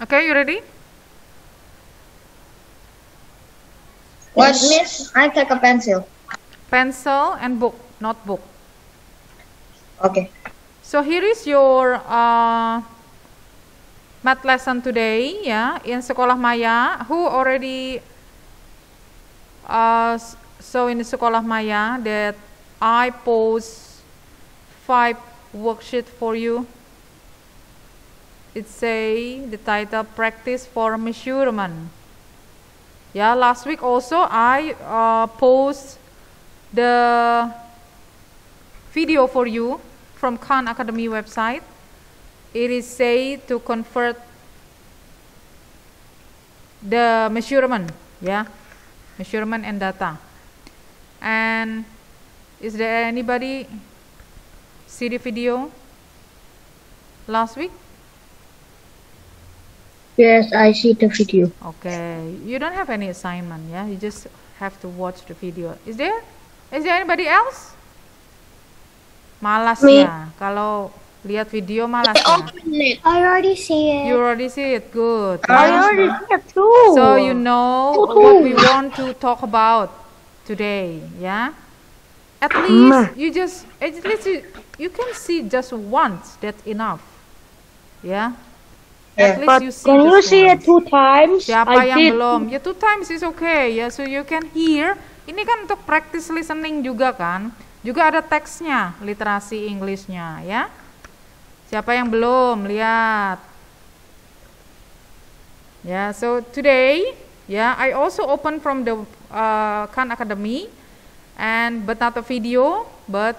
Okay, you ready? What, Miss? I take a pencil. Pencil and book, notebook. Okay. So here is your math lesson today, yeah, in Sekolah Maya. Who already saw in Sekolah Maya that I post 5 worksheet for you? It say the title practice for measurement. Yeah, last week also I post the video for you from Khan Academy website. It is say to convert the measurement, yeah, measurement and data. And is there anybody see the video last week? Yes, I see the video. Okay, you don't have any assignment, yeah, you just have to watch the video. Is there anybody else? Malas Me. ya, kalau lihat video malas ya. I already see it. You already see it, good. I Yeah? already see it too. So you know what we want to talk about today, yeah? At least you can see just once, that's enough, yeah? At least But you see can you just see it once. 2 times? Siapa I yang did. belum? Ya 2 times is okay ya, so you can hear. Ini kan untuk practice listening juga kan. Juga ada teksnya, literasi Englishnya ya. Siapa yang belum lihat? Ya, so today ya, I also open from the Khan Academy but not a video, but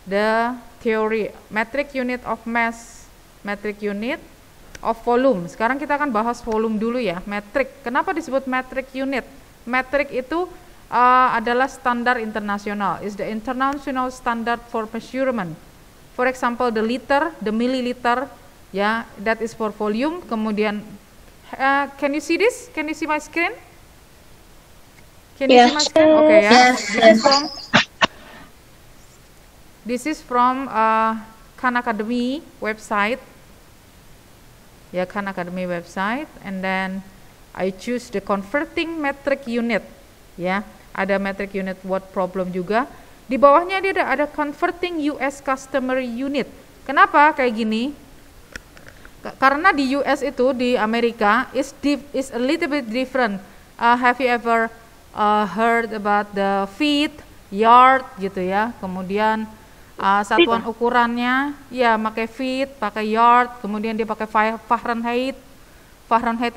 the theory, metric unit of mass, metric unit of volume. Sekarang kita akan bahas volume dulu ya, metric. Kenapa disebut metric unit? Metric itu adalah standar internasional. Is the international standard for measurement. For example, the liter, the milliliter, ya, that is for volume. Kemudian, can you see this? Can you see my screen? Can you see my screen? Okay ya. This is from Khan Academy website. Ya, Khan Academy website, and then I choose the converting metric unit. Ya, ada metric unit word problem juga. Di bawahnya dia ada converting US customer unit. Kenapa kayak gini? Karena di US itu, di Amerika is a little bit different. Have you ever heard about the feet, yard gitu ya? Kemudian satuan ukurannya ya pakai feet, pakai yard, kemudian dia pakai Fahrenheit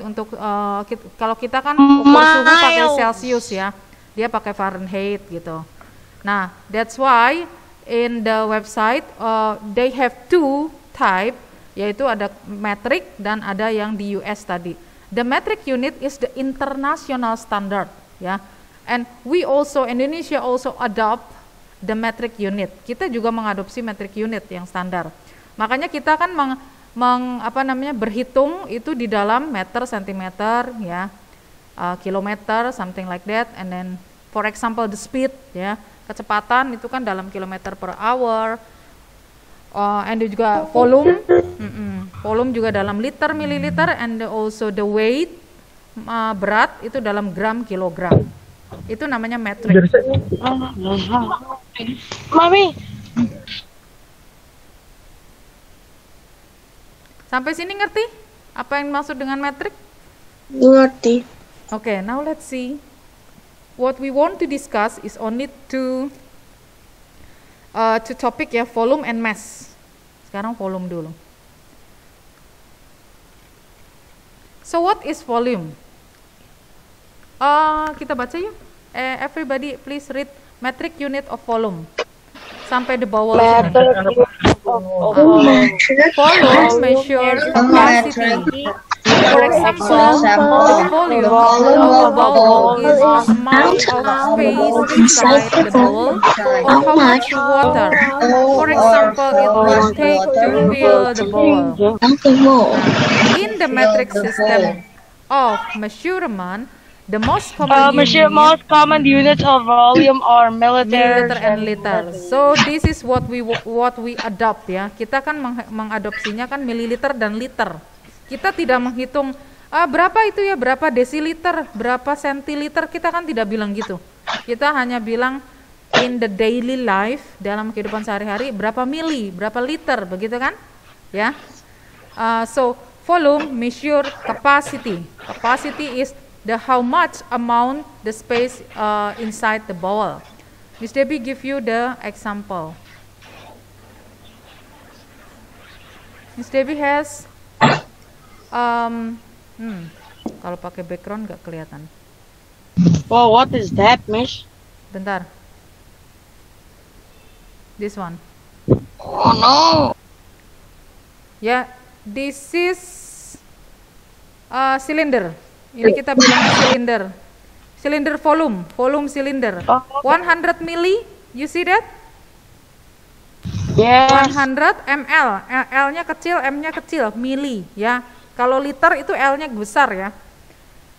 untuk kalau kita kan ukur suhu pakai Celsius ya, dia pakai Fahrenheit gitu. Nah, that's why in the website they have 2 type, yaitu ada metric dan ada yang di US tadi. The metric unit is the international standard ya, and we also Indonesia also adopt the metric unit. Kita juga mengadopsi metric unit yang standar. Makanya kita kan berhitung itu di dalam meter, sentimeter, ya, kilometer, something like that. And then, for example, the speed, ya, kecepatan itu kan dalam kilometer per hour. And juga volume, volume juga dalam liter, mililiter, and also the weight, berat itu dalam gram, kilogram. Itu namanya metric. Mami. Sampai sini ngerti? Apa yang maksud dengan metrik? Ngerti. Okay, now let's see. What we want to discuss is only two topic ya, volume and mass. Sekarang volume dulu. So what is volume? Kita baca yuk. Everybody please read metric unit of volume. Sampai the bawah sini. Volume measures capacity. For example, the volume of a bowl is the amount of space inside the bowl or how much water, for example, it will take to fill the bowl. In the metric system of measurement, the most common units of volume are milliliter and liter. So this is what we adopt ya. Kita kan mengadopsinya kan mililiter dan liter. Kita tidak menghitung berapa itu ya, berapa desiliter, berapa sentiliter, kita kan tidak bilang gitu. Kita hanya bilang in the daily life, dalam kehidupan sehari-hari, berapa mili, berapa liter, begitu kan? Ya. So volume measure capacity. Capacity is the how much amount the space inside the bowl. Miss Debbie give you the example. Miss Debbie has kalau pakai background nggak kelihatan. Well, what is that, Miss? Bentar. This one. Oh no. Ya, this is cylinder. Ini kita bilang cylinder. Cylinder volume, volume cylinder. 100 milli, you see that? Yes. 100 ml, L-nya kecil, M-nya kecil, milli ya. Kalau liter itu L-nya besar ya.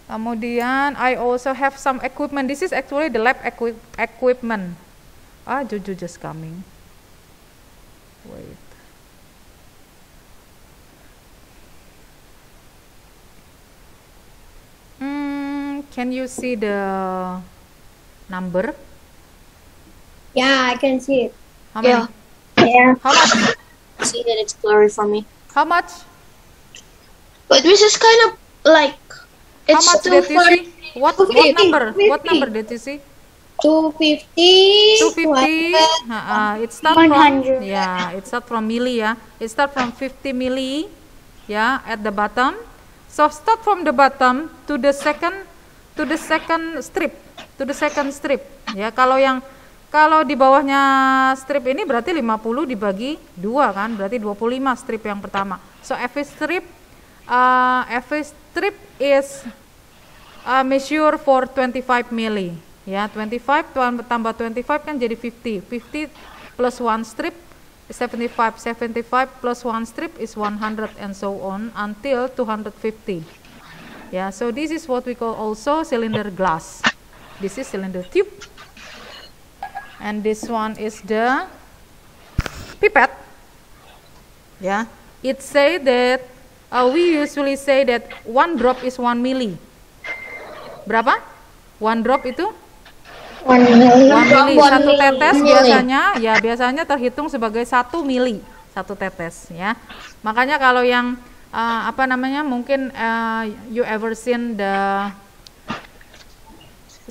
Kemudian I also have some equipment. This is actually the lab equipment. Jojo just coming. Wait. Can you see the number? Yeah, I can see it. How many? Yeah. How much? See that it's blurry for me. How much? But this is kind of like How it's much did you see? What 250, number? What 250. number did you see? 250. 250. It start from 100. it start from milli ya. It start from 50 milli ya at the bottom. So start from the bottom to the second strip ya. Kalau di bawahnya strip ini berarti 50 dibagi 2 kan, berarti 25 strip yang pertama. So every strip is measure for 25 milli ya. 25 tambah 25 kan jadi 50 plus 1 strip is 75 plus 1 strip is 100 and so on until 250 ya. So this is what we call also cylinder glass. This is cylinder tube and this one is the pipette ya. It say that we usually say that 1 drop is 1 milli. Berapa? 1 drop itu 1 milli. 1 milli. Satu tetes biasanya terhitung sebagai 1 milli. Satu tetes ya. Makanya kalau yang mungkin you ever seen the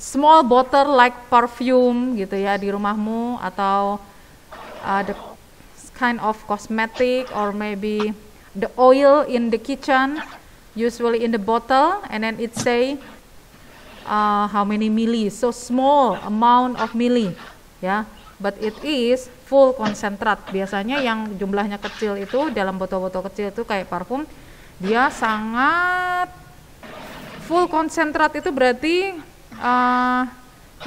small bottle like perfume gitu ya di rumahmu, atau the kind of cosmetic or maybe the oil in the kitchen, usually in the bottle, and then it say how many milli, so small amount of milli ya, but it is full concentrat. Biasanya yang jumlahnya kecil itu dalam botol-botol kecil itu kayak parfum, dia sangat full concentrat, itu berarti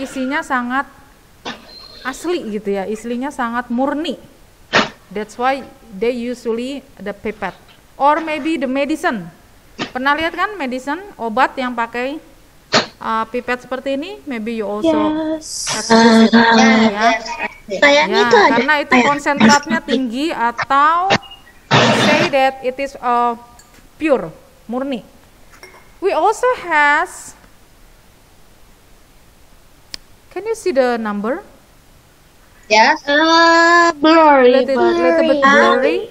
isinya sangat asli gitu ya, isinya sangat murni. That's why they usually the pipette or maybe the medicine. Pernah lihat kan medicine, obat yang pakai pipette seperti ini? Maybe you also expose it, ya. Kayaknya Ya, itu ada. karena itu konsentratnya tinggi, atau say that it is pure, murni. We also has, can you see the number? Yes. Blurry. Little bit blurry.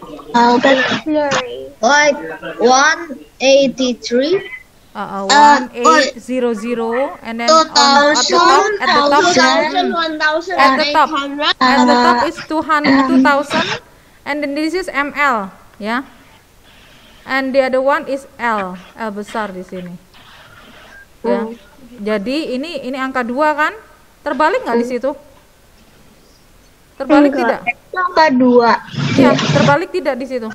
Blurry. Like 183. 1800, and then at the top is 2000, and then this is ml ya, and the other one is L besar di sini ya. Jadi ini angka 2 kan, terbalik nggak di situ? Terbalik tidak? Angka 2. Ya, terbalik tidak di situ?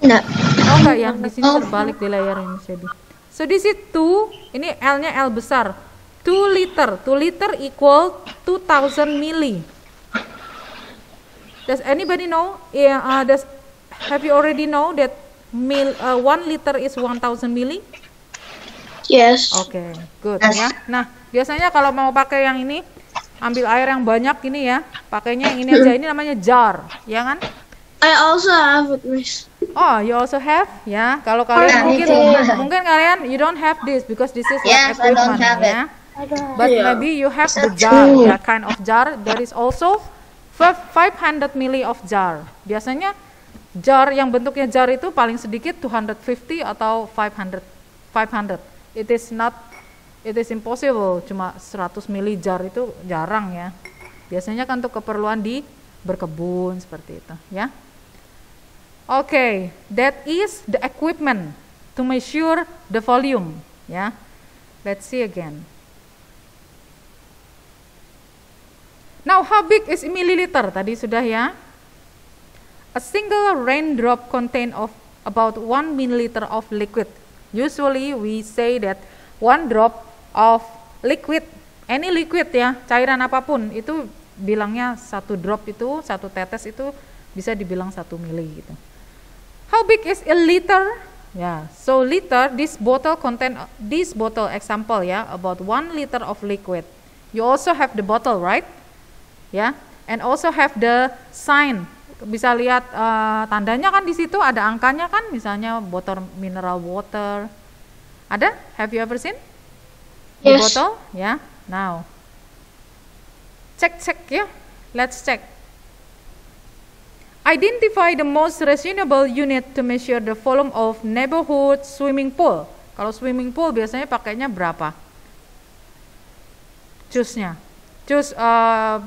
Enggak. Oh enggak ya, di sini terbalik di layar ini jadi. So this is 2, ini L-nya L besar. 2 liter. 2 liter equal 2000 milli. Does anybody know? Have you already know that 1 liter is 1000 milli? Yes. Oke, good ya. Nah, biasanya kalau mau pakai yang ini, ambil air yang banyak ini ya, pakainya yang ini aja. Ini namanya jar, ya kan? I also have it, Miss. Oh, you also have, ya. Kalau kalian Yeah, me mungkin too. mungkin kalian you don't have this because this is like Yes, I don't equipment, have it. ya. But Yeah. maybe you have the jar, that kind of jar. There is also 500 ml of jar. Biasanya jar yang bentuknya jar itu paling sedikit 250 atau 500. It is impossible. Cuma 100 ml jar itu jarang ya. Biasanya kan untuk keperluan di berkebun seperti itu, ya. Okay, that is the equipment to measure the volume, ya. Let's see again. Now, how big is milliliter? Tadi sudah ya. A single raindrop contain of about 1 milliliter of liquid. Usually we say that 1 drop of liquid, any liquid ya, cairan apapun, itu bilangnya 1 drop itu, 1 tetes itu bisa dibilang 1 mili gitu. How big is a liter? Yeah, so liter, this bottle example ya, about 1 liter of liquid. You also have the bottle, right? Ya, and also have the sign. Bisa lihat tandanya kan di situ ada angkanya kan, misalnya botol mineral water. Ada? Have you ever seen? The Yes. bottle? Ya. Now, cek ya. Let's check. Identify the most reasonable unit to measure the volume of neighborhood swimming pool. Kalau swimming pool biasanya pakainya berapa? Choose-nya.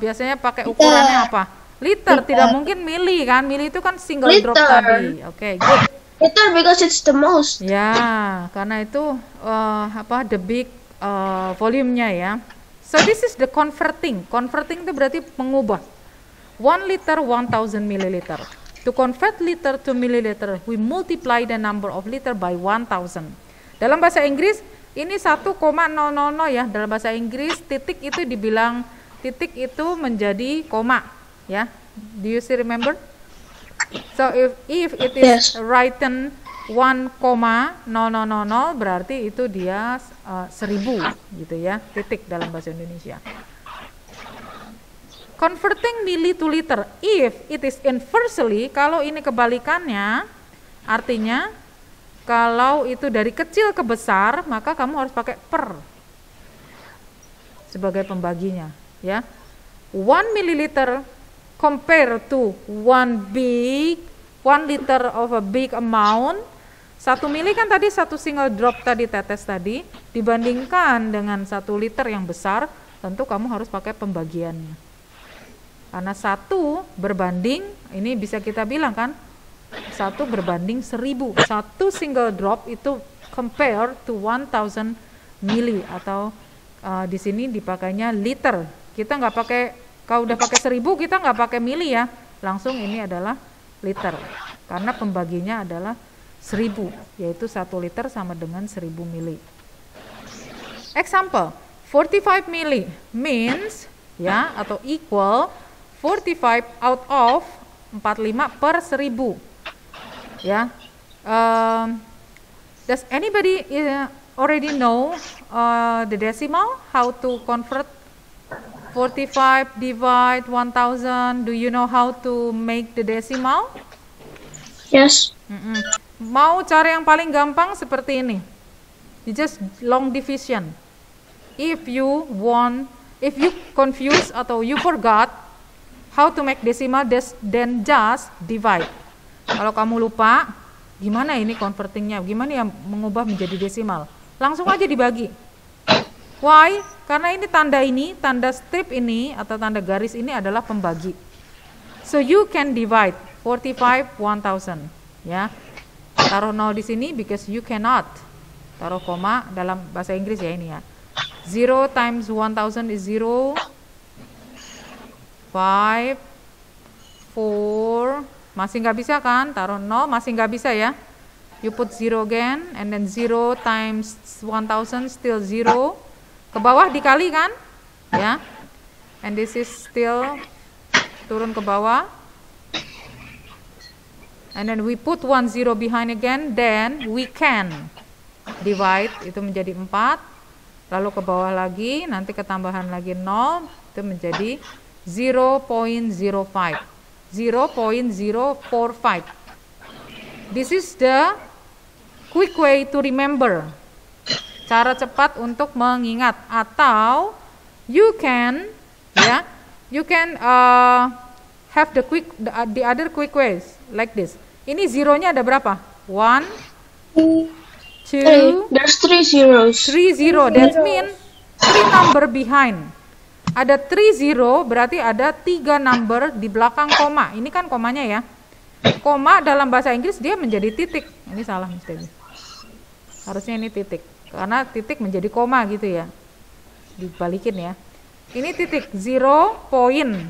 Biasanya pakai ukurannya apa? Liter, tidak mungkin mili kan? Mili itu kan single drop Liter. tadi. Oke, good. Liter because it's the most. Ya, karena itu the big volumenya ya. So this is the converting. Converting itu berarti mengubah. 1 liter 1000 milliliter. To convert liter to milliliter, we multiply the number of liter by 1000. Dalam bahasa Inggris ini 1,000 ya. Dalam bahasa Inggris titik itu dibilang titik itu menjadi koma ya. Do you still remember? So if it is Yes. written 1,0000 berarti itu dia 1000 gitu ya, titik dalam bahasa Indonesia. Converting milli to liter, if it is inversely, kalau ini kebalikannya, artinya kalau itu dari kecil ke besar, maka kamu harus pakai per sebagai pembaginya, ya. 1 milliliter compare to 1 liter of a big amount. 1 mili kan tadi 1 single drop tadi, tetes tadi, dibandingkan dengan 1 liter yang besar, tentu kamu harus pakai pembagiannya. Karena 1 berbanding, ini bisa kita bilang kan, 1 berbanding 1000. 1 single drop itu compare to 1000 mili, atau di sini dipakainya liter. Kita nggak pakai, kalau udah pakai 1000 kita nggak pakai mili ya, langsung ini adalah liter. Karena pembaginya adalah 1000, yaitu 1 liter sama dengan 1000 mili. Example, 45 mili means ya, atau equal 45 out of 45 per 1000 ya. Does anybody already know the decimal, how to convert 45 divide 1000? Do you know how to make the decimal? Yes. Mau cara yang paling gampang seperti ini, just long division. If you confuse atau you forgot how to make decimal, then just divide. Kalau kamu lupa, gimana ini convertingnya, gimana ya mengubah menjadi desimal, langsung aja dibagi. Why? Karena ini, tanda strip ini atau tanda garis ini adalah pembagi. So you can divide 45 1000 ya. Taruh 0 di sini because you cannot. Taruh koma dalam bahasa Inggris ya ini ya. 0 times 1000 is 0. 5, 4, masih nggak bisa kan? Taruh 0, masih nggak bisa ya. You put 0 again, and then 0 times 1000 still 0. Ke bawah dikali kan? Ya. And this is still turun ke bawah. And then we put 10 behind again, then we can divide, itu menjadi 4. Lalu ke bawah lagi, nanti ketambahan lagi 0, itu menjadi 0.05, 0.045. This is the quick way to remember. Cara cepat untuk mengingat. Atau you can have the other quick ways like this. Ini zeronya ada berapa? 1, 2, There's 3 zeros. 3 zero. That means 3 number behind. Ada 3 zero berarti ada 3 number di belakang koma. Ini kan komanya ya. Koma dalam bahasa Inggris dia menjadi titik. Ini salah mesti. Harusnya ini titik. Karena titik menjadi koma gitu ya. Dibalikin ya. Ini titik 0 point.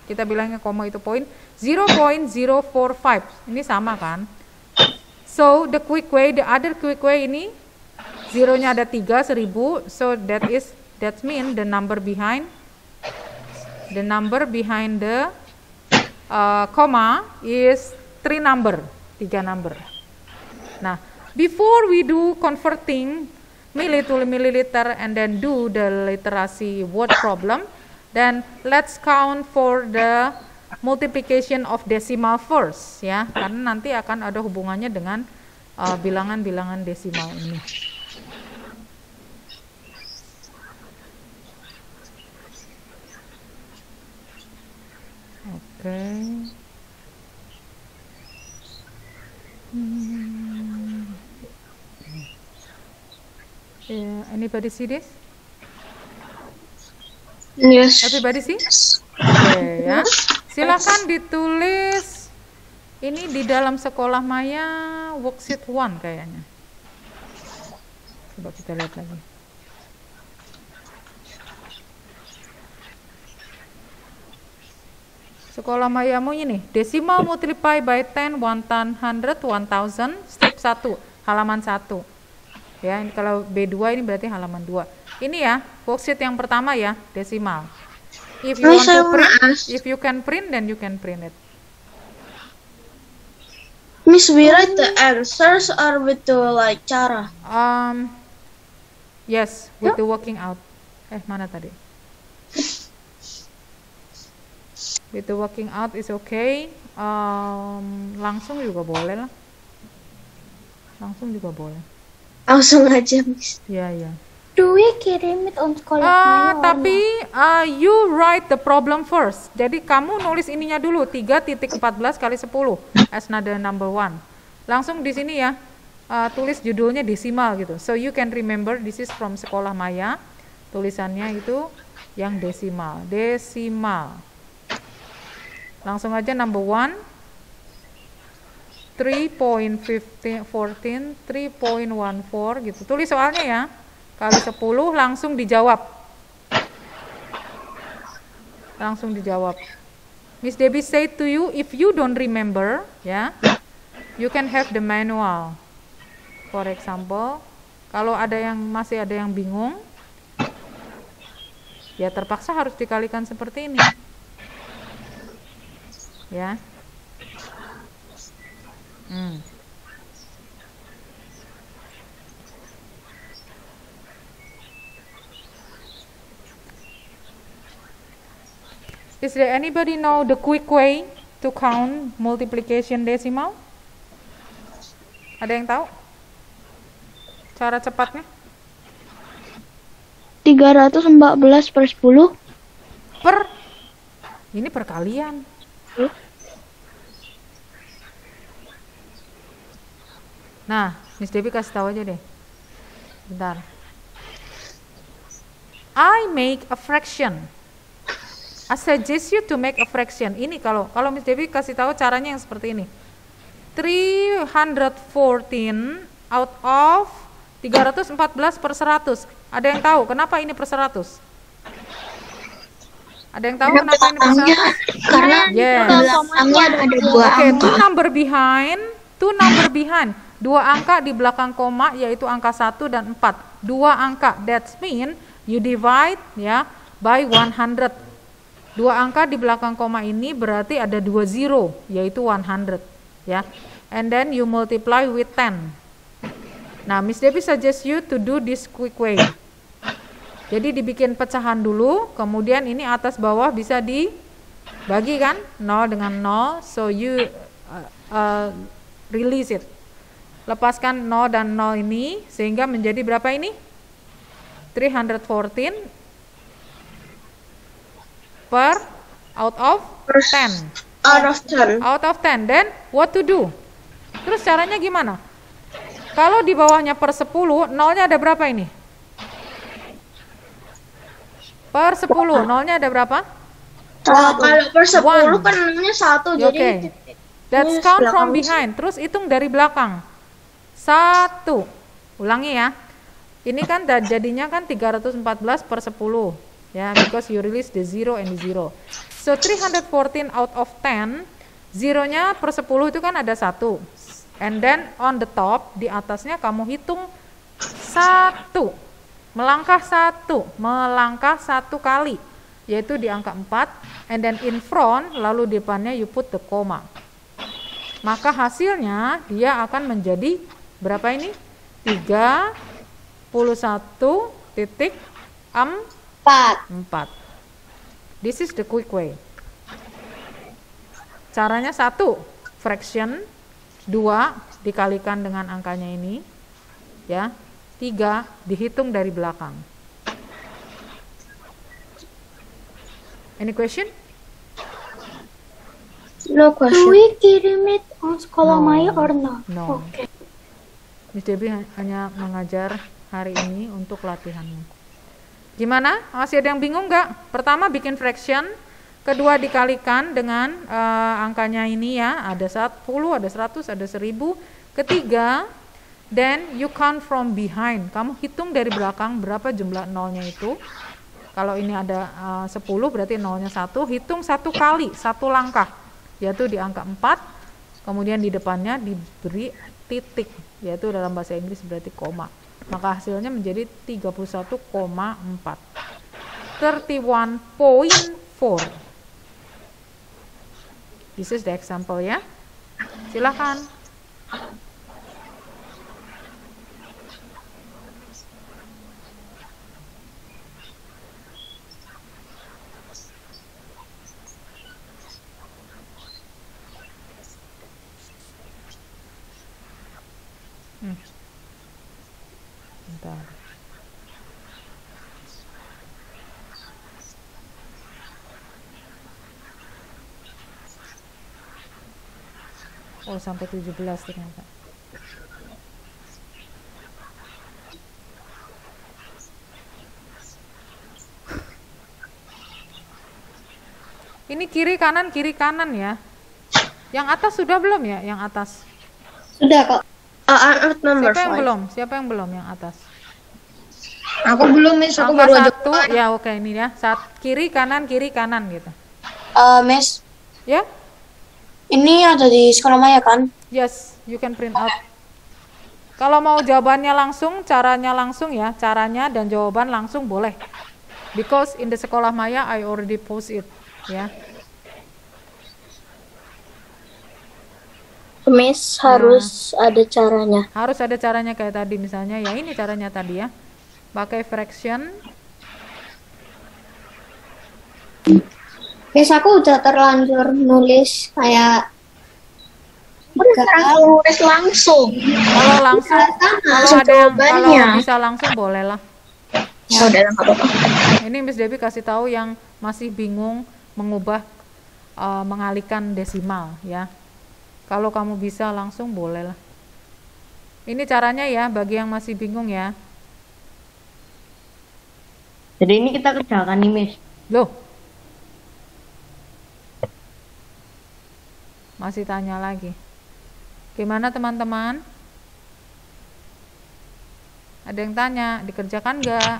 Kita bilangnya koma itu point. 0.045. Ini sama kan? So the other quick way ini zeronya ada 3, 1000. So that mean the number behind the comma is 3 number. Nah, before we do converting milli to milliliter and then do the literacy word problem, then let's count for the multiplication of decimal first ya, karena nanti akan ada hubungannya dengan bilangan-bilangan desimal ini. Oke. Anybody see this? Yes. Everybody see? Oke ya. Silakan ditulis ini di dalam Sekolah Maya worksheet 1 kayaknya. Coba kita lihat lagi. Sekolah Mayamu ini decimal multiply by 10, 100, 1000, step 1, halaman 1. Ya, ini kalau B2 ini berarti halaman 2. Ini ya, worksheet yang pertama ya, desimal. If you want to print, if you can print, then you can print it. Miss, we write the answers or with the like cara? Yes, with the working out. Mana tadi? With the working out is okay. Langsung juga boleh lah. Langsung juga boleh. Langsung aja, Miss. Iya. Do we kirim it on sekolah Maya? Tapi you write the problem first. Jadi kamu nulis ininya dulu 3.14 kali 10 as another number 1. Langsung di sini ya tulis judulnya desimal gitu. So you can remember this is from Sekolah Maya. Tulisannya itu yang desimal. Langsung aja number 1 3.14 3.14 gitu. Tulis soalnya ya. Kali 10 langsung dijawab. Miss Debbie say to you, if you don't remember, ya, you can have the manual. For example, kalau masih ada yang bingung, ya terpaksa harus dikalikan seperti ini. Ya. Is there anybody know the quick way to count multiplication decimal? Ada yang tahu? Cara cepatnya? 314 per 10. Ini perkalian. Nah, Miss Debbie kasih tahu aja deh. Bentar. I make a fraction. I suggest you to make a fraction. Ini kalau Miss Debbie kasih tahu caranya yang seperti ini. 314 out of 314 per 100. Ada yang tahu kenapa ini per 100? Ada yang tahu kenapa ini per 100? Karena belakangnya ada 2 Oke, angka. two number behind. 2 angka di belakang koma yaitu angka 1 dan 4. 2 angka. That mean you divide ya by 100. 2 angka di belakang koma ini berarti ada 2 zero yaitu 100 ya. And then you multiply with 10. Nah, Miss Debbie suggest you to do this quick way. Jadi dibikin pecahan dulu, kemudian ini atas bawah bisa dibagi kan? 0 dengan 0. So you release it. Lepaskan 0 dan 0 ini sehingga menjadi berapa ini? 314 per out of 10. Out of 10. Out of 10. Then what to do? Terus caranya gimana? Kalau di bawahnya per 10, nolnya ada berapa ini? Per 10, nolnya ada berapa? Kalau per 10 One. kan nolnya 1, jadi Okay. That's ini count belakang from sih. behind. Terus hitung dari belakang. 1. Ulangi ya. Ini kan jadinya kan 314 per 10. Ya, because you release the 0 and the 0. So 314 out of 10, zeronya per 10 itu kan ada 1. And then on the top, di atasnya kamu hitung 1. Melangkah 1 kali, yaitu di angka 4. And then in front, lalu depannya you put the comma. Maka hasilnya dia akan menjadi berapa ini? 31.4. This is the quick way. Caranya 1, fraction, 2 dikalikan dengan angkanya ini, ya. 3 dihitung dari belakang. Any question? no Do question. we kirim it on Sekolah No. Maya or not? No. Okay. Miss Debbie hanya mengajar hari ini untuk latihanmu. Gimana? Masih ada yang bingung nggak? Pertama bikin fraction, kedua dikalikan dengan angkanya ini ya, ada 10, ada 100, ada 1000. Ketiga, then you count from behind. Kamu hitung dari belakang berapa jumlah nolnya itu. Kalau ini ada 10 berarti nolnya 1, hitung 1 kali, 1 langkah, yaitu di angka 4, kemudian di depannya diberi titik, yaitu dalam bahasa Inggris berarti koma. Maka hasilnya menjadi 31,4. 31.4. This is the example ya. Silakan. Bentar. Oh, sampai 17 ternyata. Ini kiri kanan ya. Yang atas sudah belum ya? Yang atas. Sudah kok. At number Siapa yang 5. belum? Siapa yang belum yang atas? Aku belum, Miss. Aku Angka baru aja. 1, ya oke ini ya. Kiri kanan gitu. Miss, Ya? ini ada di Sekolah Maya kan? Yes, you can print out. Kalau mau jawabannya langsung, caranya langsung ya, caranya dan jawaban langsung boleh. Because in the Sekolah Maya I already post it, ya. Miss, harus ada caranya. Harus ada caranya kayak tadi misalnya, ya ini caranya tadi ya. Pakai fraction. Miss, aku udah terlanjur nulis kayak Nulis langsung. Kalau langsung, kalau ada yang kalau bisa langsung boleh lah. Ya udah, nggak apa-apa. Ini Miss Debbie kasih tahu yang masih bingung mengubah mengalihkan desimal ya. Kalau kamu bisa langsung boleh lah. Ini caranya ya bagi yang masih bingung ya. Jadi ini kita kerjakan nih, Miss. Loh. Masih tanya lagi. Gimana teman-teman? Ada yang tanya, dikerjakan nggak?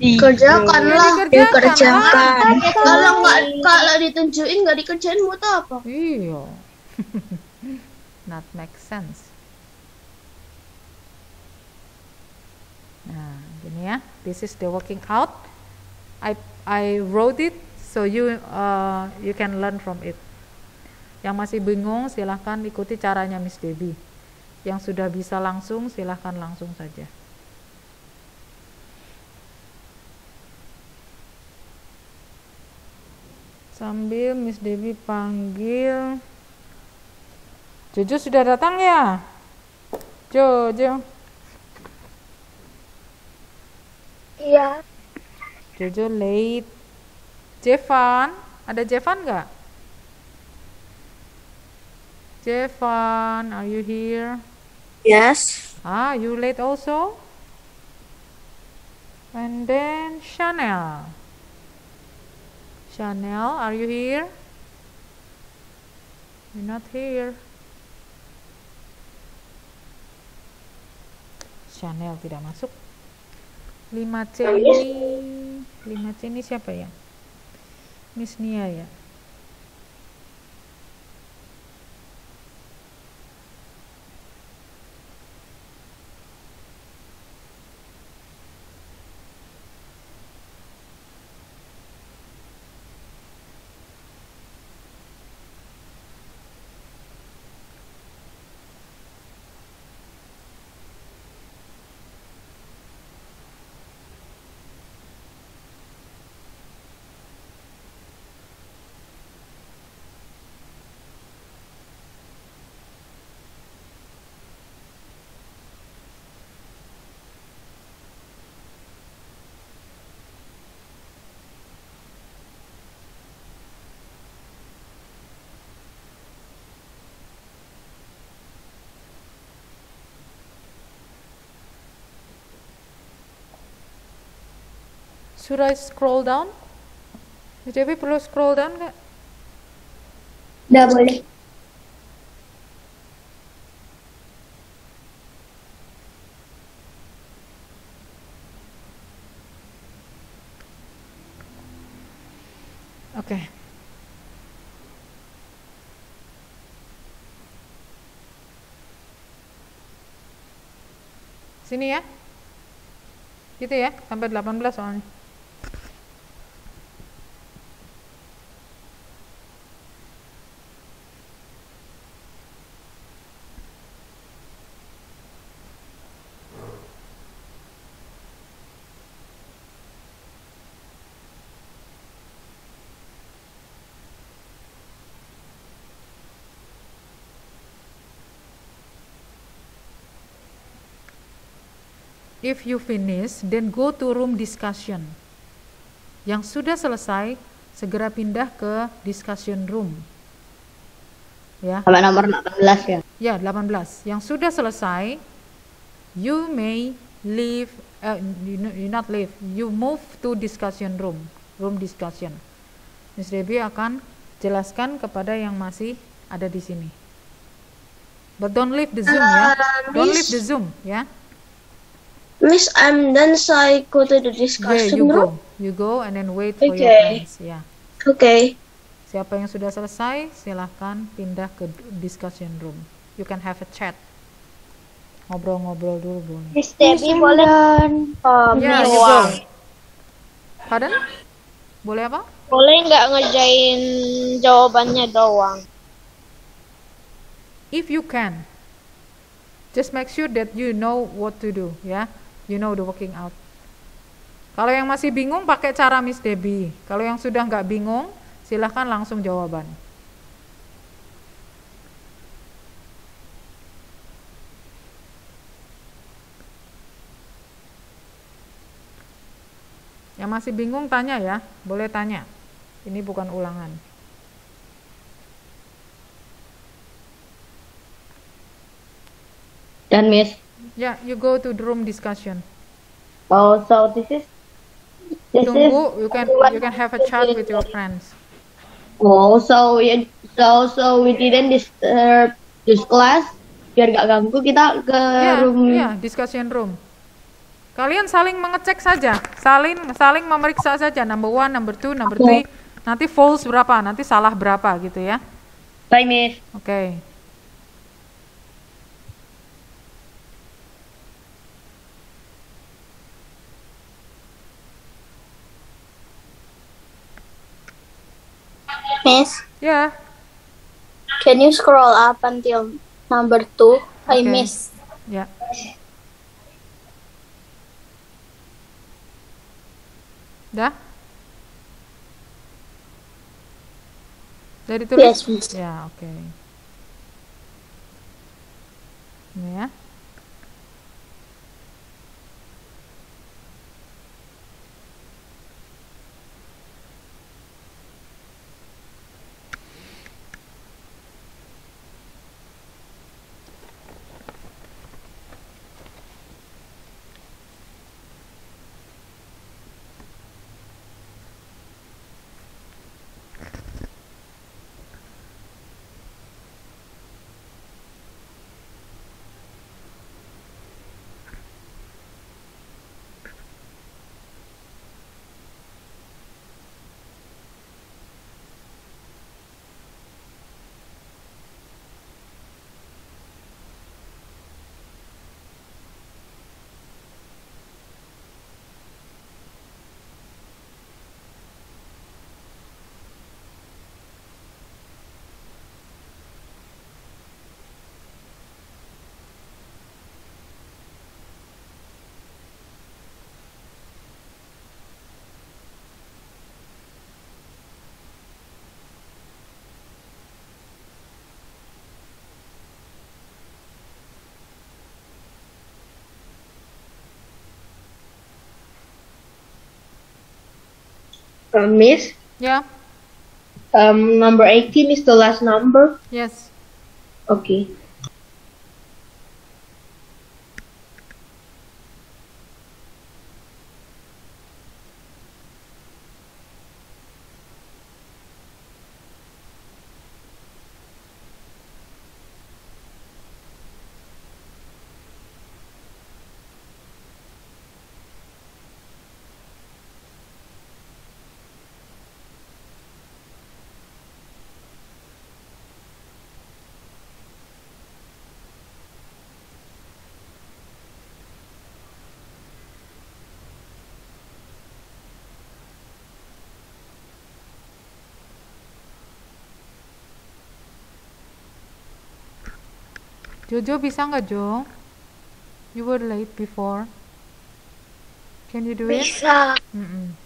Dikerjakanlah. Ya, dikerjakan. Kalau ditunjukin nggak dikerjain buat apa? Iya. Not make sense. Nah, gini ya. This is the working out. I wrote it so you can learn from it. Yang masih bingung silahkan ikuti caranya Miss Debbie. Yang sudah bisa langsung silahkan langsung saja. Sambil Miss Debbie panggil Jojo sudah datang ya? Jojo. Iya. Jojo late. Jevan, ada Jevan nggak? Jevan, are you here? Yes. Ah, you late also? And then Chanel. Chanel, are you here? You're not here. Chanel tidak masuk. 5C ini 5C ini siapa ya? Miss Nia ya. Should I scroll down? Dewi perlu scroll down nggak? Udah boleh. Oke. Sini ya. Gitu ya, sampai 18 soalnya. If you finish, then go to room discussion. Yang sudah selesai, segera pindah ke discussion room. Ya. Sampai nomor 18 ya. Ya, 18. Yang sudah selesai, you may leave, you not leave, you move to discussion room, room discussion. Miss Debbie akan jelaskan kepada yang masih ada di sini. But don't leave the Zoom ya. Don't leave the Zoom ya. Miss, I'm done, so I go to the Yeah, discussion room. you go and then wait for your Okay. friends. Ya. Okay. Siapa yang sudah selesai, silahkan pindah ke discussion room. You can have a chat. Ngobrol-ngobrol dulu boleh. Miss Debbie boleh Ya, you go. Pardon? Boleh apa? boleh nggak ngerjain jawabannya doang? If you can, just make sure that you know what to do, ya. You know the working out. Kalau yang masih bingung pakai cara Miss Debbie. Kalau yang sudah nggak bingung, silahkan langsung jawaban. Yang masih bingung tanya ya, boleh tanya. Ini bukan ulangan. Dan Miss, Ya, you go to the room discussion. oh so this is Tunggu, you can have a chat with your friends. oh so we didn't disturb this class biar gak ganggu kita ke room. Ya, discussion room. Kalian saling mengecek saja, saling memeriksa saja, number 1, number 2, number 3. Nanti false berapa, nanti salah berapa gitu ya. Bye Miss. Oke. Miss, Ya, can you scroll up until number 2? I Okay. miss. ya. Dah? Udah ditulis? Yes, Miss. Ya, oke. Ya. Miss, Ya. number 18 is the last number. Yes. Okay. Jojo bisa nggak Jo? You were late before. Can you do it? Bisa. Mm-mm.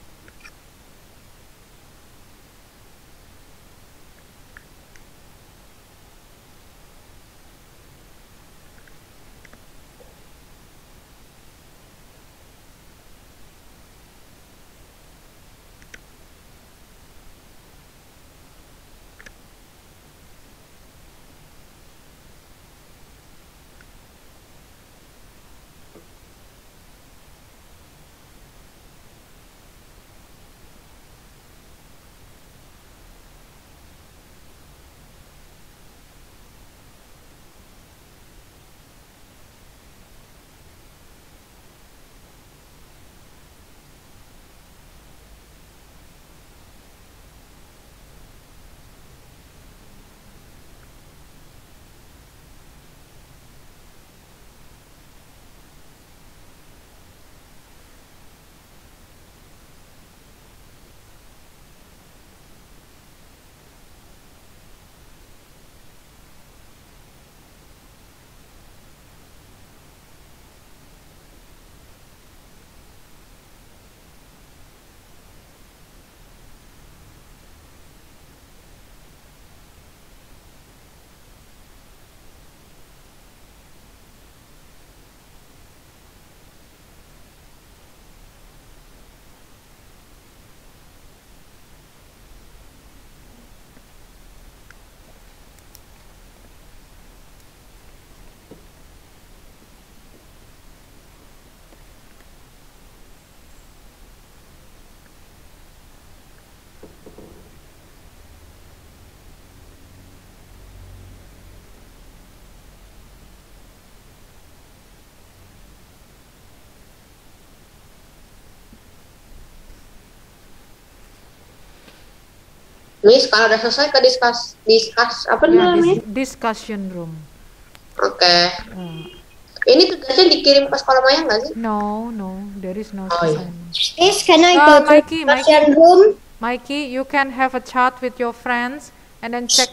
Miss, kalau udah selesai ke discuss apa Ya, namanya? discussion room. Oke. Uh, Ini tugasnya dikirim ke sekolah Maya nggak sih? no, there is no Oh, iya. assignment. Miss, can I Ah, go to Mikey, the discussion room? Mikey, you can have a chat with your friends and then check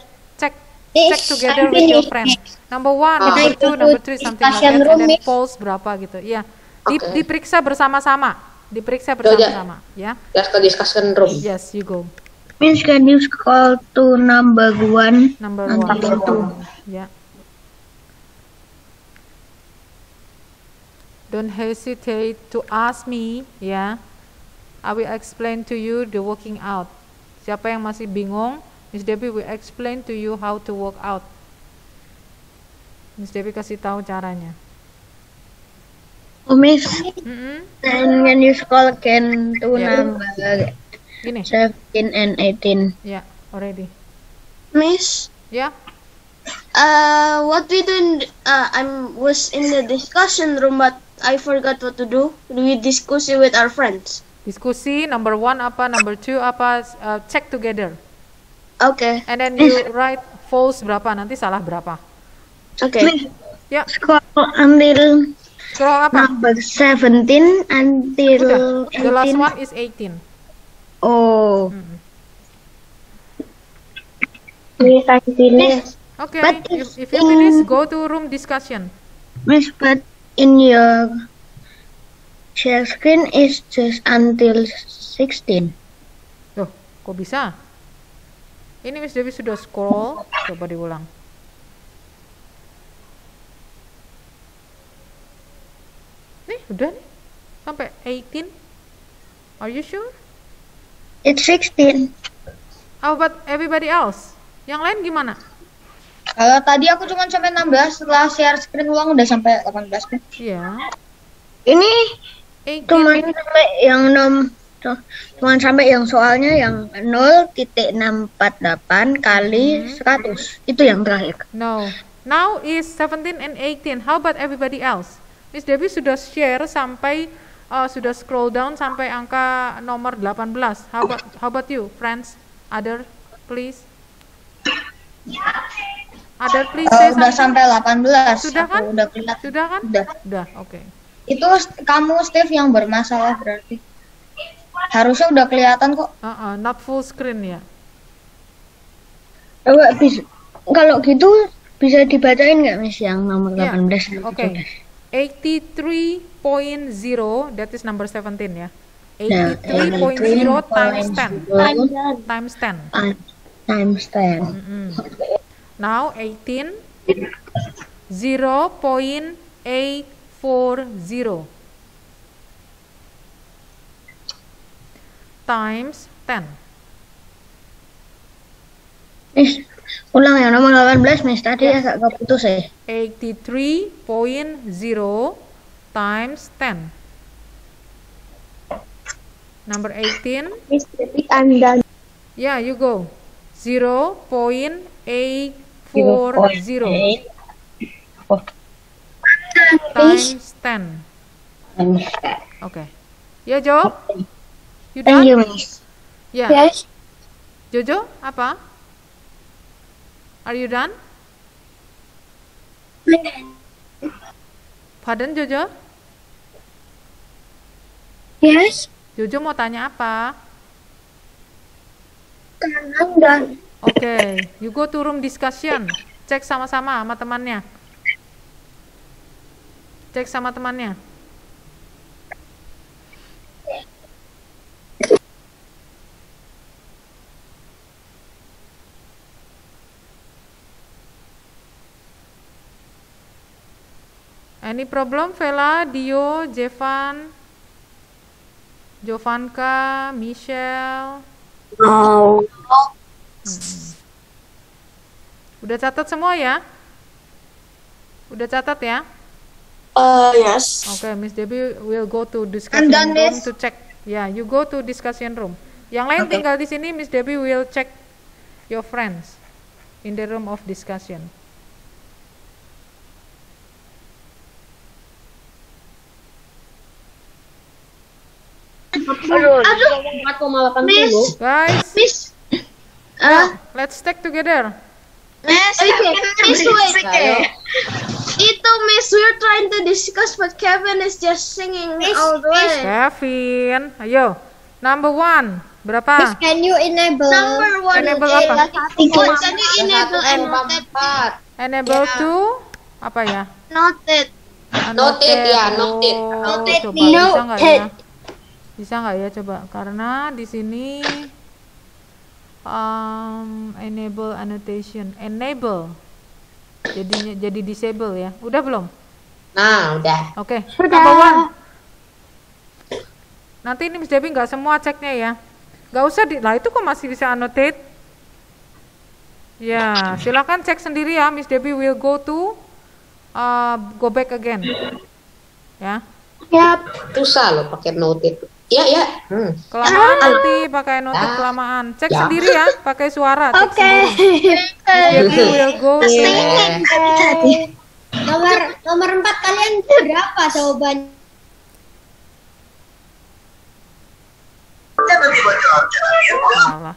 Miss, together I'm with your finished. friends. Number 1, Ah. number 2, number 3, something like that, Discussion room, and then Miss. polls berapa gitu. Ya, Oke. diperiksa bersama-sama. Yaudah. Ya. Just ke discussion room. Yes, you go. Miss, can you scroll to number 1? Number Number 1. two. Ya. don't hesitate to ask me, ya. I will explain to you the working out. Siapa yang masih bingung, Miss Debbie will explain to you how to work out. Miss Debbie kasih tahu caranya. Oh, Miss, Mm-mm. and when you scroll again to Yeah. number Gini, 17 and 18. ya, already. Miss, Ya, what we do? I was in the discussion room, but I forgot what to do. We discuss it with our friends. diskusi number 1 apa, number 2 apa, check together. Okay. And then you write false berapa, nanti salah berapa. Okay. Ya, Scroll until scroll apa? number 17 until Udah, the last 18. one is 18. Oh, Miss, I finish. Okay, But if you finish, go to room discussion. Miss, but in your share screen is just until 16. Loh, kok bisa? Ini Miss Dewi sudah scroll, coba diulang. Nih, udah nih. Sampai 18. Are you sure? It's 16. How about everybody else? Yang lain gimana? Kalau tadi aku cuma sampai 16, setelah share screen ulang udah sampai 18 kan? Iya. Ini 18. cuman sampai yang cuman sampai yang soalnya yang 0.648 kali 100. Itu yang terakhir. No. Now is 17 and 18. How about everybody else? Miss Debbie sudah share sampai sudah scroll down sampai angka nomor 18. How about you, friends? Other, please. Other, please say Udah something. sampai 18. Sudah Aku kan? Udah kelihatan. Sudah kan? Udah. Oke. Itu kamu Steve yang bermasalah berarti. Harusnya udah kelihatan kok. Not full screen ya. Coba bisa, kalau gitu bisa dibacain nggak Miss yang nomor Ya, 18 dan oke. 17? 83.0, that is number 17 ya. Nah, 83.0 times 10. 83.0 Times 10. times 10. Now 18 0.840 times 10. Miss, ulang yang nomor 18 Miss, tadi agak keputus ya. 83.0 times 10. Number 18. Miss, repeat, I'm done. Yeah, you go. 0.840 times 10. Okay. Ya, Jo? You Thank done? you Miss. Yeah. Yes. Jojo, apa? Are you done? Pardon, Jojo? Yes. Jojo mau tanya apa? I'm done. Oke, you go to room discussion. Cek sama-sama sama temannya. Cek sama temannya. Any problem, Vela, Dio, Jevan, Jovanka, Michelle? No. Udah catat semua ya? Udah catat ya? Yes. Oke, Miss Debbie will go to discussion done, room Miss. to check. Ya, you go to discussion room. Yang lain tinggal di sini, Miss Debbie will check your friends in the room of discussion. Guys, Miss. let's stick together. Miss. Miss, wait. Itu Miss, we're trying to discuss, but Kevin is just singing all the way. Kevin, ayo. Number 1, berapa? Can you enable? Number 1. Enable apa? Can you enable annotate? Enable to apa ya? Noted. Noted ya, noted. Noted. Coba bisa nggak ya? Bisa nggak ya coba? Karena di sini enable annotation, enable. Jadi disable ya. Udah belum? Nah, udah. Oke, number 1. Nanti ini Miss Debbie nggak semua ceknya ya. Nggak usah lah itu kok masih bisa annotate. Ya, silakan cek sendiri ya. Miss Debbie will go go back again. Ya. Yap. Susah loh pakai note itu. Ya. Kelamaan nanti pakai note kelamaan. Cek sendiri ya, pakai suara. Cek sendiri. Miss Debbie will go. Nomor 4 kalian berapa jawabannya? Salah.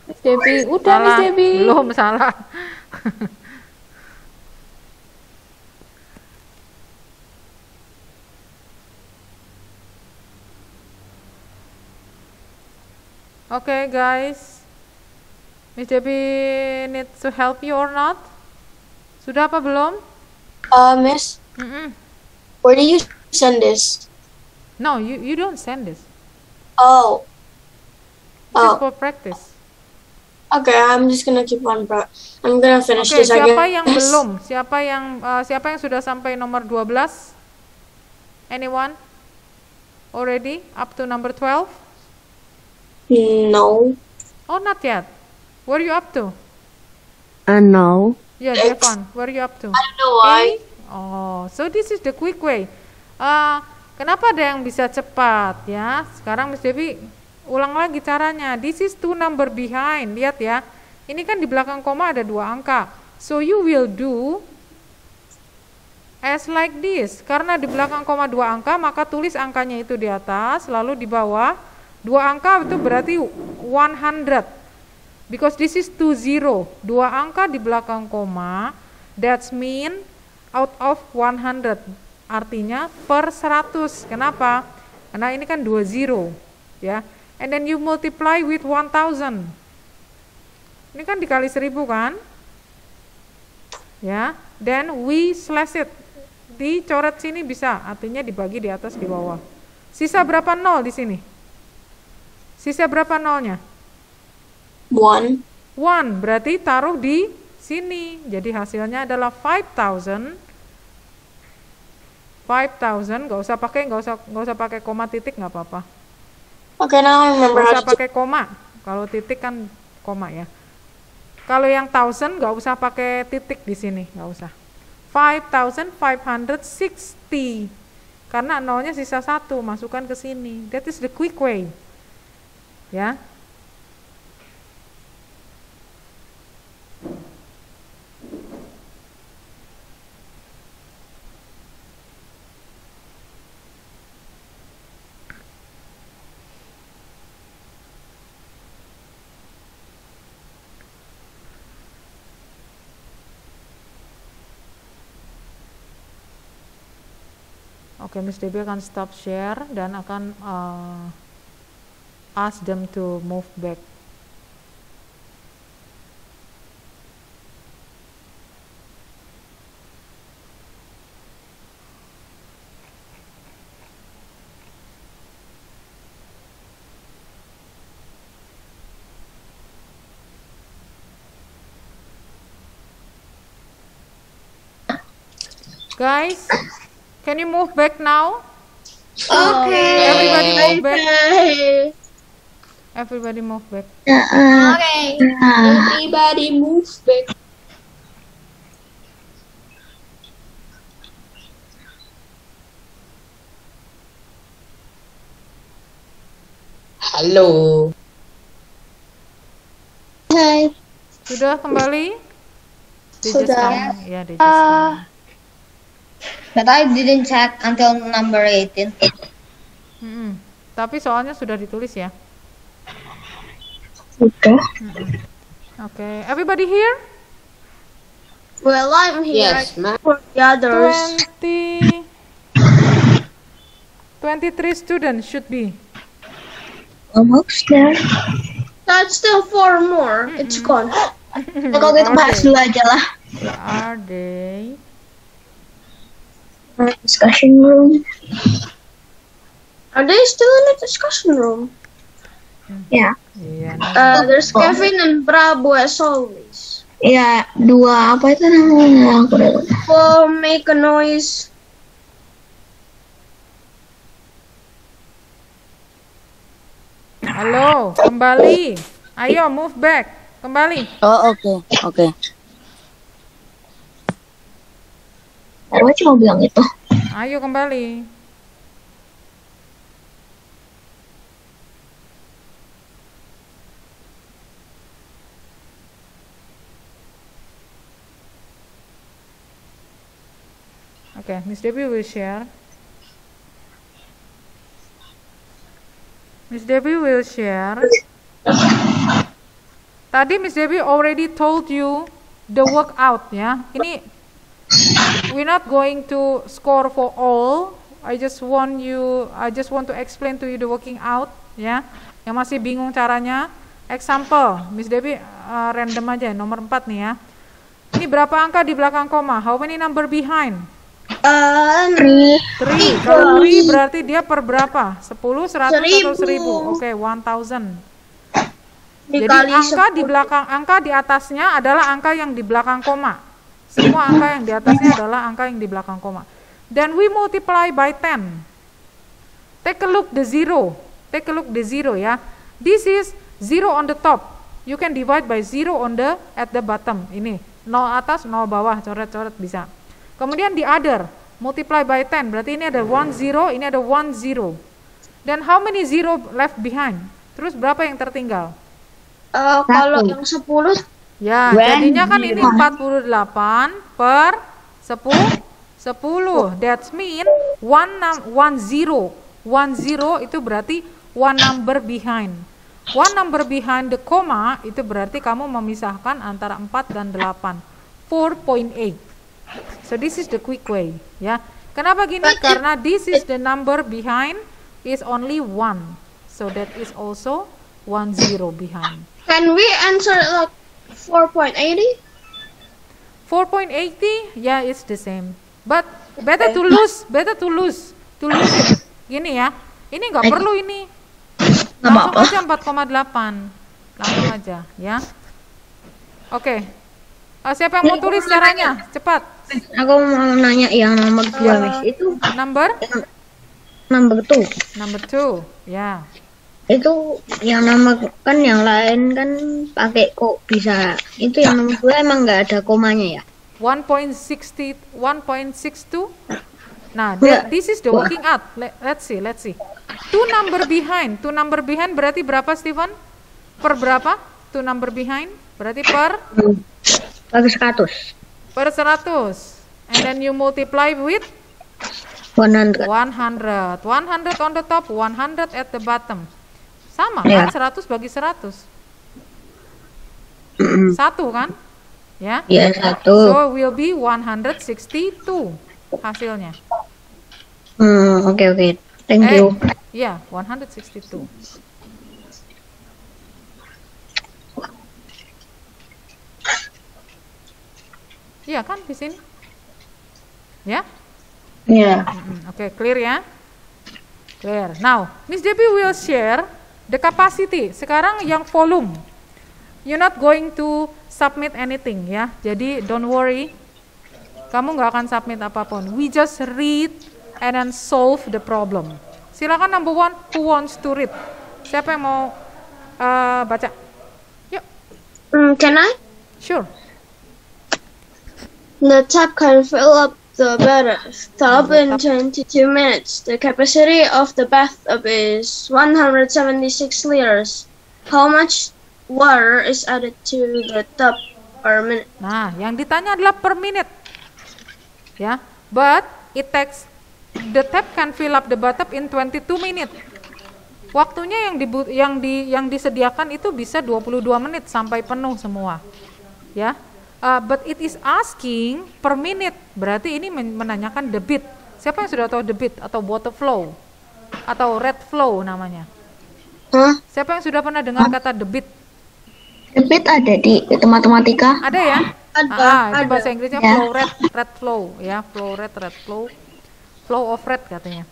Miss Debbie, udah Miss Debbie. Belum salah. Okay, guys. Miss Debbie needs to help you or not? Sudah apa belum? Miss, Mm-mm. where do you send this? No, you don't send this. Oh. This is for practice. Okay, I'm just gonna keep on. I'm gonna finish Oke, this. I siapa guess. yang belum? Siapa yang sudah sampai nomor 12? Anyone? Already up to number 12? No. Oh, not yet. Where are you up to? No. Yeah, Jevan, where are you up to? I don't know why. Oh, so this is the quick way. Kenapa ada yang bisa cepat ya? Sekarang Miss Debbie ulang lagi caranya. This is 2 number behind. Lihat ya. Ini kan di belakang koma ada 2 angka. So you will do as like this. Karena di belakang koma 2 angka, maka tulis angkanya itu di atas, lalu di bawah 2 angka itu berarti 100. Because this is 20. 2 angka di belakang koma, that's mean out of 100. Artinya per 100. Kenapa? Karena ini kan 20, ya. And then you multiply with 1000. Ini kan dikali 1000 kan? Ya. Then we slash it. Dicoret sini bisa, artinya dibagi di atas di bawah. Sisa berapa nol di sini? Sisa berapa nolnya? 1. 1, berarti taruh di sini. Jadi hasilnya adalah 5000. 5000, nggak usah pakai koma titik, nggak apa-apa. Okay, now I remember Nggak how usah to do. pakai koma. Kalau titik kan koma ya. Kalau yang 1000 nggak usah pakai titik di sini, nggak usah. 5560. Karena nolnya sisa 1, masukkan ke sini. That is the quick way. Ya. Oke, Miss Debbie akan stop share dan akan ask them to move back. Guys, can you move back now? Okay. Everybody move back. Everybody move back. Okay. Everybody move back. Halo. Hi. Sudah kembali? They just Sudah. come. Ya, they just come. But I didn't check until number 18. Tapi soalnya sudah ditulis ya. Sudah. Oke, everybody here? Well, I'm here. Yes, ma'am. For the others. 23 students should be. Almost there. That's still 4 more. It's gone. Kalau gitu bahas dulu aja lah. Where are they? Discussion room. Are they still in the discussion room? Ya. Iya. There's Kevin and Bravo as always. Ya, dua apa itu namanya? Aku udah lupa. For make a noise. Halo, kembali. Ayo move back. Kembali. Oh, oke. Baru cuma bilang itu. Ayo kembali. Okay, Miss Debbie will share. Miss Debbie will share. Tadi Miss Debbie already told you the workout ya. Ini we're not going to score for all. I just want to explain to you the working out ya. Yang masih bingung caranya. Example, Miss Debbie random aja nomor 4 nih ya. Ini berapa angka di belakang koma? How many number behind? 3. 3. Kalau 3 berarti dia per berapa? 10, 100 atau 1000? Oke, 1000. Jadi angka di belakang, angka di atasnya adalah angka yang di belakang koma. Semua angka yang di atasnya adalah angka yang di belakang koma. Then we multiply by 10. Take a look the zero. Take a look the zero ya. This is 0 on the top. You can divide by 0 on the at the bottom. Ini 0 atas, 0 bawah, coret-coret bisa. Kemudian di other, multiply by 10, berarti ini ada 1 0, ini ada 1 0. Then how many zero left behind? Terus berapa yang tertinggal? Kalau yang 10, ya, jadinya kan ini 48 per 10. That mean 1 0. 1 0 itu berarti one number behind. One number behind the comma itu berarti kamu memisahkan antara 4 dan 8. 4.8. So this is the quick way, ya. Kenapa gini? Karena this is the number behind is only 1. So that is also 1 0 behind. can we answer like 4.80? 4.80, yeah, it's the same. But better to lose it. Gini ya. Ini nggak perlu ini. Langsung aja 4,8. Langsung aja, ya. Oke. Siapa yang mau tulis caranya? Cepat. Aku mau nanya yang nomor 2, Miss. Itu Number 2. Number 2, ya. Itu yang nomor kan yang lain kan pakai kok bisa. Itu yang nomor 2 emang nggak ada komanya ya? 1.62. Nah, this is the working out. Let's see. 2 number behind berarti berapa, Steven? Per berapa? 2 number behind berarti per 100. Per 100. And then you multiply with 100. 100 on the top, 100 at the bottom. Sama Ya. kan, 100 bagi 100. 1 kan? Ya. Ya, 1. So will be 162 hasilnya. Oke. Thank you. Ya, 162. Iya kan di sini? Ya? Ya. Oke, clear ya? Clear. Now, Miss Debbie will share the capacity. Sekarang yang volume. You're not going to submit anything ya. Jadi don't worry. Kamu nggak akan submit apapun. We just read and then solve the problem. Silakan number 1, who wants to read? Siapa yang mau baca? Yuk. Can I? Sure. The tap can fill up the bathtub in 22 minutes. The capacity of the bathtub is 176 liters. How much water is added to the tub per minute? Nah, yang ditanya adalah per minute. Ya, but it takes the tap can fill up the bathtub in 22 minutes. Waktunya yang disediakan itu bisa 22 menit sampai penuh semua. Ya. But it is asking per minute. Berarti ini menanyakan debit. Siapa yang sudah tahu debit atau water flow atau red flow namanya? Siapa yang sudah pernah dengar kata debit? Debit ada di matematika? Ada ya? Ada. Itu bahasa Inggrisnya Ya. flow red flow ya, red flow. Flow of red katanya.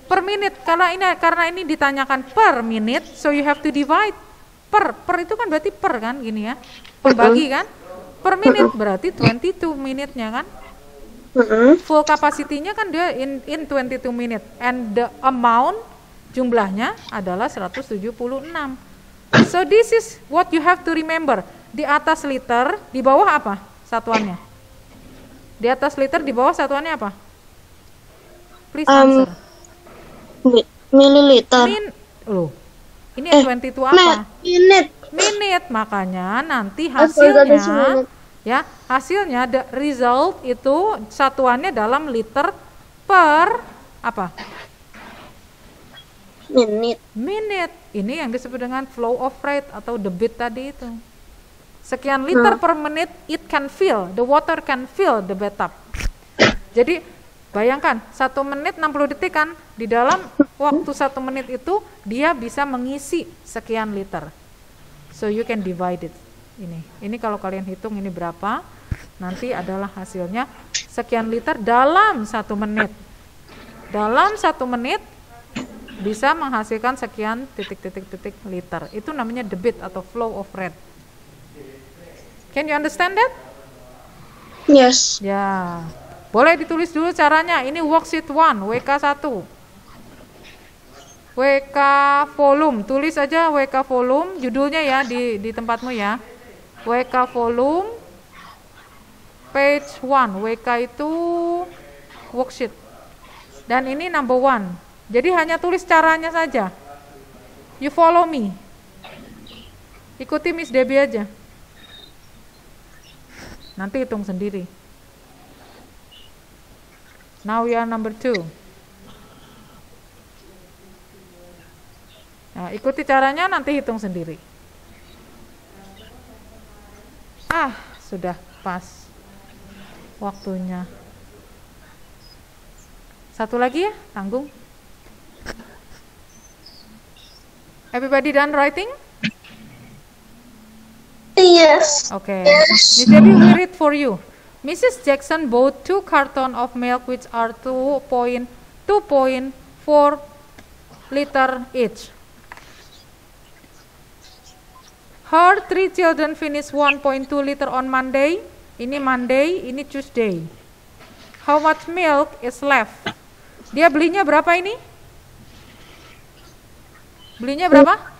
Per minute. Karena ini ditanyakan per minute, so you have to divide per itu kan berarti per kan gini ya. Pembagi kan? per minute, berarti 22 menitnya kan? Full capacity-nya kan dia in 22 minute, and the amount jumlahnya adalah 176. So this is what you have to remember. Di atas liter, di bawah apa satuannya? Di atas liter, di bawah satuannya apa? Please answer. Milliliter. Loh, ini 22 apa? Minute. Makanya nanti hasilnya, ya, hasilnya the result itu satuannya dalam liter per apa? Minute. Ini yang disebut dengan flow of rate atau debit tadi itu. Sekian liter per menit, it can fill, the water can fill the bathtub. Jadi bayangkan 1 menit 60 detik kan, di dalam waktu 1 menit itu dia bisa mengisi sekian liter. So you can divide it. Ini kalau kalian hitung ini berapa, nanti adalah hasilnya sekian liter dalam 1 menit. Dalam 1 menit bisa menghasilkan sekian titik-titik liter. Itu namanya debit atau flow of rate. Can you understand that? Yes. Ya. Boleh ditulis dulu caranya. Ini worksheet 1, WK1. WK volume, tulis aja WK volume, judulnya ya di tempatmu ya. WK volume page 1, WK itu worksheet. Dan ini number 1. Jadi hanya tulis caranya saja. You follow me. Ikuti Miss Debbie aja. Nanti hitung sendiri. Now we are number 2. Nah, ikuti caranya, nanti hitung sendiri. Sudah pas waktunya. Satu lagi ya, tanggung. Everybody done writing? Yes. Okay. Miss Debbie will read for you. Mrs. Jackson bought 2 cartons of milk which are 2.4 liter each. Her 3 children finished 1.2 liter on Monday. Ini Monday, ini Tuesday. How much milk is left? Dia belinya berapa ini? Belinya berapa?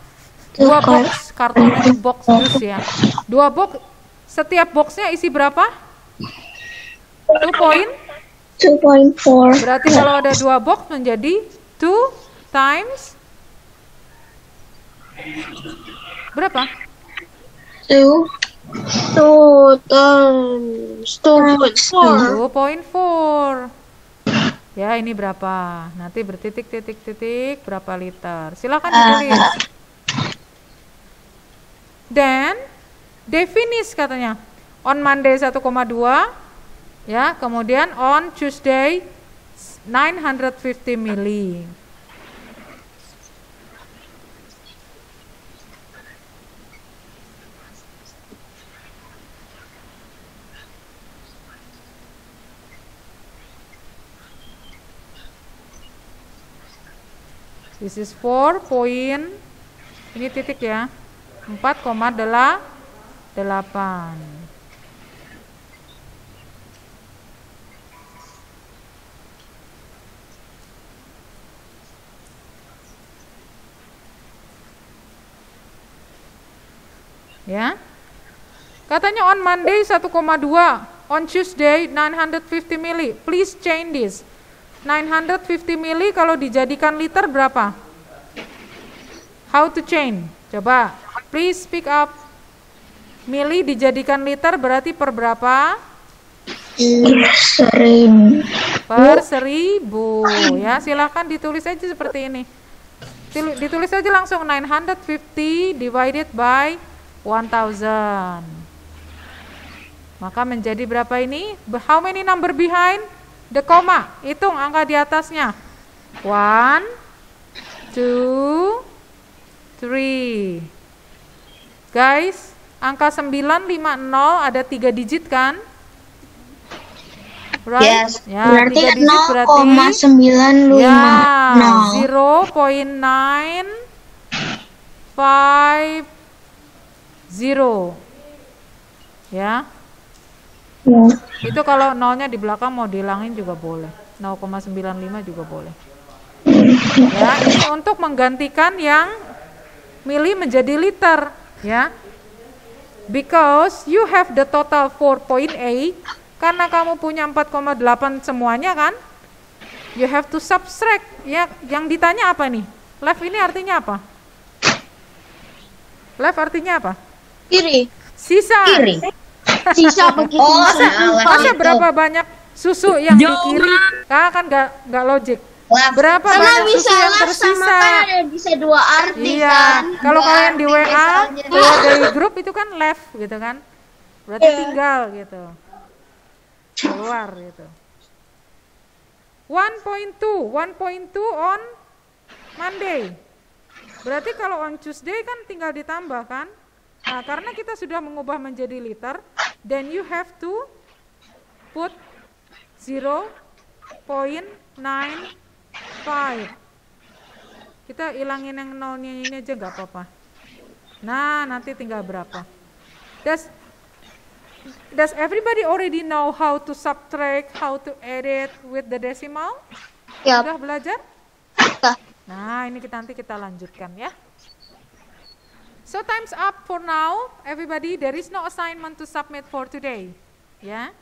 2 box, kartonnya itu box jus ya. 2 box, setiap boxnya isi berapa? 2.4. Berarti kalau ada 2 box menjadi 2 times berapa? 2 times 2.4. Ya, ini berapa? Nanti bertitik-titik-titik berapa liter. Silakan ditulis. Dan they finish katanya. On Monday 1,2 ya, kemudian on Tuesday 950 mili. This is 4 point, ini titik ya, 4,8. Ya. Katanya on Monday 1,2, on Tuesday 950 mili. Please change this. 950 mili kalau dijadikan liter berapa? How to change? Coba, please speak up. Mili dijadikan liter berarti per berapa? 1000. Per 1000. Ya, silakan ditulis aja seperti ini. Ditulis aja langsung 950 divided by 1000. Maka menjadi berapa ini? How many number behind the comma? Hitung angka di atasnya. 1, 2, 3. Guys, angka 950 ada 3 digit kan? Right? Yes. Ya, Berarti 3 digit berarti 0,950. ya, 0.950. Ya. Itu kalau nolnya di belakang mau dihilangin juga boleh. 0,95 juga boleh. Ya, ini untuk menggantikan yang mili menjadi liter, ya. Because you have the total 4.8, karena kamu punya 4,8 semuanya kan, you have to subtract. Ya, yang ditanya apa nih? Left ini artinya apa? Left artinya apa? Kiri. Sisa. Kiri. Sisa begitu. Masa berapa banyak susu yang di kiri? Kan nggak logik. Berapa Karena banyak bisa susu yang left sama tersisa? kan ada bisa dua arti Iya, kan. kalau kalian di WA keluar dari grup itu kan left gitu kan, berarti tinggal gitu, keluar gitu. 1.2 on Monday, berarti kalau on Tuesday kan tinggal ditambah kan. Nah, karena kita sudah mengubah menjadi liter, then you have to put 0.95. Kita ilangin yang nolnya ini aja nggak apa-apa. Nah, nanti tinggal berapa? Does everybody already know how to subtract, how to edit with the decimal? Yap. Sudah belajar? Sudah. Nah, ini nanti kita lanjutkan ya. So time's up for now, everybody. There is no assignment to submit for today. Ya.